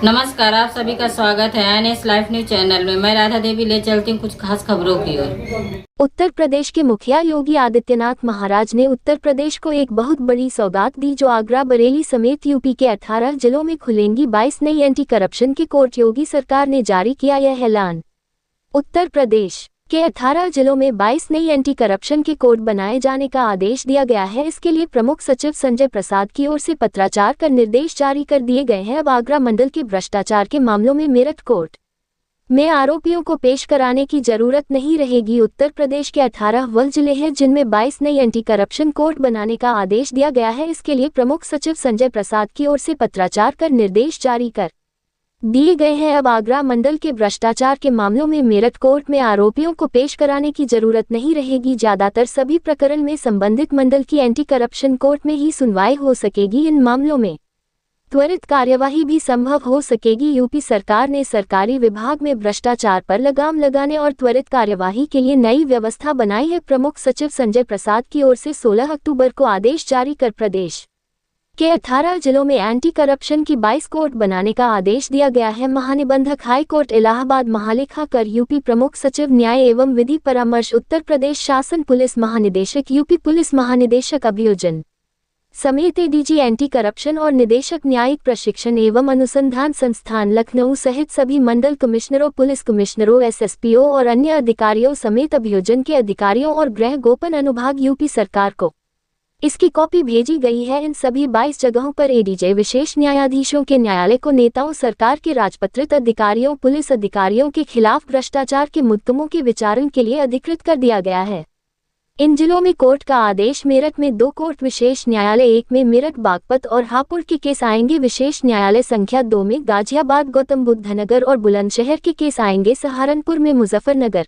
नमस्कार, आप सभी का स्वागत है एनएस लाइफ न्यूज चैनल में। मैं राधा देवी ले चलती हूँ कुछ खास खबरों की ओर। उत्तर प्रदेश के मुखिया योगी आदित्यनाथ महाराज ने उत्तर प्रदेश को एक बहुत बड़ी सौगात दी, जो आगरा, बरेली समेत यूपी के 18 जिलों में खुलेंगी 22 नई एंटी करप्शन की कोर्ट। योगी सरकार ने जारी किया यह ऐलान। उत्तर प्रदेश के 18 जिलों में 22 नई एंटी करप्शन के कोर्ट बनाए जाने का आदेश दिया गया है। इसके लिए प्रमुख सचिव संजय प्रसाद की ओर से पत्राचार कर निर्देश जारी कर दिए गए हैं। अब आगरा मंडल के भ्रष्टाचार के मामलों में मेरठ कोर्ट में आरोपियों को पेश कराने की जरूरत नहीं रहेगी। उत्तर प्रदेश के 18 वह जिले हैं जिनमें 22 नई एंटी करप्शन कोर्ट बनाने का आदेश दिया गया है। इसके लिए प्रमुख सचिव संजय प्रसाद की ओर से पत्राचार कर निर्देश जारी कर दिए गए हैं। अब आगरा मंडल के भ्रष्टाचार के मामलों में मेरठ कोर्ट में आरोपियों को पेश कराने की जरूरत नहीं रहेगी। ज्यादातर सभी प्रकरण में संबंधित मंडल की एंटी करप्शन कोर्ट में ही सुनवाई हो सकेगी। इन मामलों में त्वरित कार्यवाही भी संभव हो सकेगी। यूपी सरकार ने सरकारी विभाग में भ्रष्टाचार पर लगाम लगाने और त्वरित कार्यवाही के लिए नई व्यवस्था बनाई है। प्रमुख सचिव संजय प्रसाद की ओर से 16 अक्टूबर को आदेश जारी कर प्रदेश के 18 जिलों में एंटी करप्शन की 22 कोर्ट बनाने का आदेश दिया गया है। महानिबंधक हाई कोर्ट इलाहाबाद, महालेखाकार यूपी, प्रमुख सचिव न्याय एवं विधि परामर्श उत्तर प्रदेश शासन, पुलिस महानिदेशक यूपी, पुलिस महानिदेशक अभियोजन समेत एडीजी एंटी करप्शन और निदेशक न्यायिक प्रशिक्षण एवं अनुसंधान संस्थान लखनऊ सहित सभी मंडल कमिश्नरों, पुलिस कमिश्नरों, एसएसपीओ और अन्य अधिकारियों समेत अभियोजन के अधिकारियों और गृह गोपन अनुभाग यूपी सरकार को इसकी कॉपी भेजी गई है। इन सभी 22 जगहों पर एडीजे, विशेष न्यायाधीशों के न्यायालय को नेताओं, सरकार के राजपत्रित अधिकारियों, पुलिस अधिकारियों के खिलाफ भ्रष्टाचार के मुकदमों के विचारण के लिए अधिकृत कर दिया गया है। इन जिलों में कोर्ट का आदेश: मेरठ में 2 कोर्ट विशेष न्यायालय, 1 में मेरठ, बागपत और हापुड़ के केस आएंगे। विशेष न्यायालय संख्या 2 में गाजियाबाद, गौतम बुद्ध नगर और बुलंदशहर के केस आएंगे। सहारनपुर में मुजफ्फरनगर,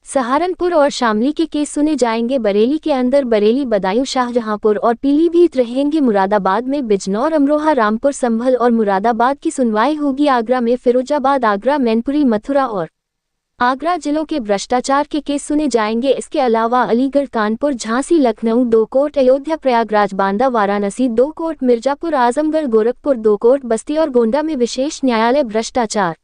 सहारनपुर और शामली के केस सुने जाएंगे। बरेली के अंदर बरेली, बदायूं, शाहजहांपुर और पीलीभीत रहेंगे। मुरादाबाद में बिजनौर, अमरोहा, रामपुर, संभल और मुरादाबाद की सुनवाई होगी। आगरा में फिरोजाबाद, आगरा, मैनपुरी, मथुरा और आगरा जिलों के भ्रष्टाचार के केस सुने जाएंगे। इसके अलावा Aligarh, Kanpur, Jhansi, Lucknow 2 court, Ayodhya, Prayagraj, Banda, Varanasi 2 court, Mirzapur, Azamgarh, Gorakhpur 2 court, बस्ती और गोंडा में विशेष न्यायालय। भ्रष्टाचार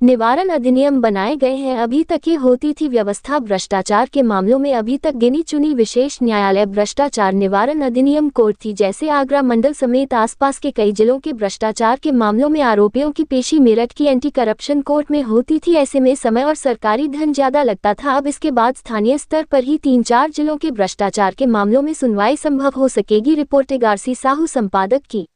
निवारण अधिनियम बनाए गए हैं। अभी तक ये होती थी व्यवस्था भ्रष्टाचार के मामलों में अभी तक गिनी चुनी विशेष न्यायालय भ्रष्टाचार निवारण अधिनियम कोर्ट थी। जैसे आगरा मंडल समेत आसपास के कई जिलों के भ्रष्टाचार के मामलों में आरोपियों की पेशी मेरठ की एंटी करप्शन कोर्ट में होती थी। ऐसे में समय और सरकारी धन ज्यादा लगता था। अब इसके बाद स्थानीय स्तर पर ही 3-4 जिलों के भ्रष्टाचार के मामलों में सुनवाई संभव हो सकेगी। रिपोर्ट गारसी साहू, संपादक की।